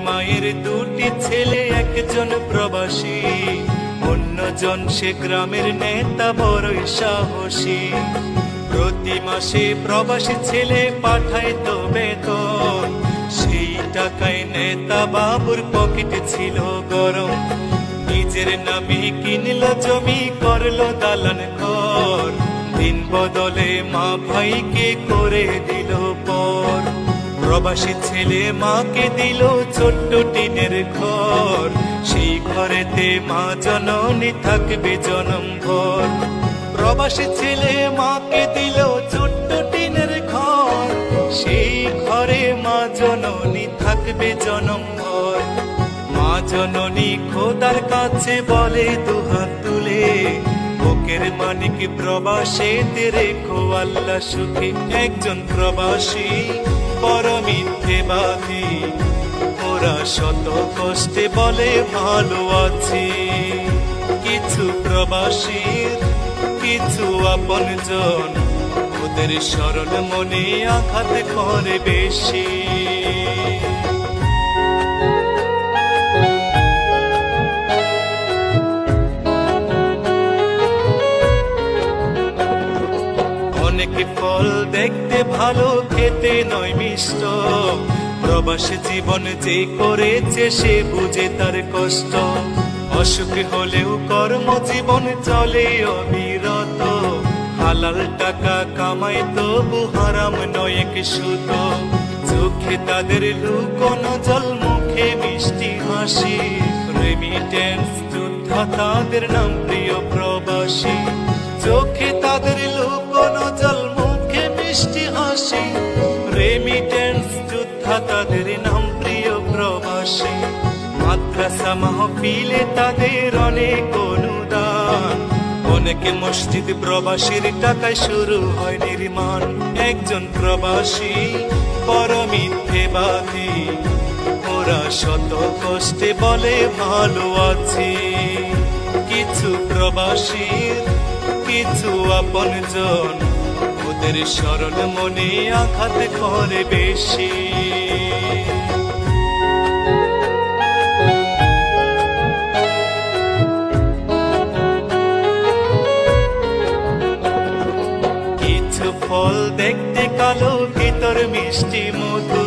মায়ের দুটি ছেলে, একজন প্রবাসী, অন্যজন সে গ্রামের নেতা, বড়ই সাহসী। প্রতি মাসে প্রবাসী ছেলে পাঠায় তো বেতন, সেই টাকায় নেতা বাবুর পকেটে ছিল গরম। নিজের নামে কিনলো জমি, করলো দালান ঘর, দিন বদলে মা ভাইকে করে দিল পর। প্রবাসী ছেলে মাকে দিল ছোট্ট টিনের ঘর, সেই ঘরেতে মা জননী থাকবে জনম ভর। প্রবাসী ছেলে মাকে দিল ছোট্ট টিনের ঘর, সেই ঘরে মা জননী থাকবে জনম ভর। মা জননী খোদার কাছে বলে দুহাত তুলে, বুকের মানিক প্রবাসীতে রেখো আল্লাহ সুখে। একজন প্রবাসী বড় মিথ্যেবাদী, ওরা শত কষ্টে বলে ভালো আছি। কিছু প্রবাসীর কিছু আপনজন, ওদের সরল মনে আঘাত করে বেশি। অনেক ফল দেখতে ভালো, খেতে নয় মিষ্ট, প্রবাসী জীবন যে করেছে সে বুঝে তার কষ্ট। অসুখ হলেও কর্মজীবন চলে অবিরত, হালাল টাকা কামাই তবু হারাম নয় এক সুত। চোখে তাদের লুকোনো জল, মুখে মিষ্টি হাসি, রেমিটেন্স যোদ্ধা তাদের নাম প্রিয় প্রবাসী। চোখে তাদের লুকোনো জল, মুখে মিষ্টি হাসি, রেমিটেন্স যোদ্ধা তাদের নাম প্রিয় প্রবাসী। মাদ্রাসা মাহফিলে তাদের অনেক অনুদান, অনেকে মসজিদ প্রবাসীর টাকায় শুরু হয় নির্মাণ। একজন প্রবাসী বড় মিথ্যেবাদী, ওরা শত কষ্টে বলে ভালো আছি। কিছু প্রবাসীর কিছু আপনজন, ওদের সরল মনে আঘাত করে বেশি। কিছু ফল দেখতে কালো, ভিতর মিষ্টি মধু,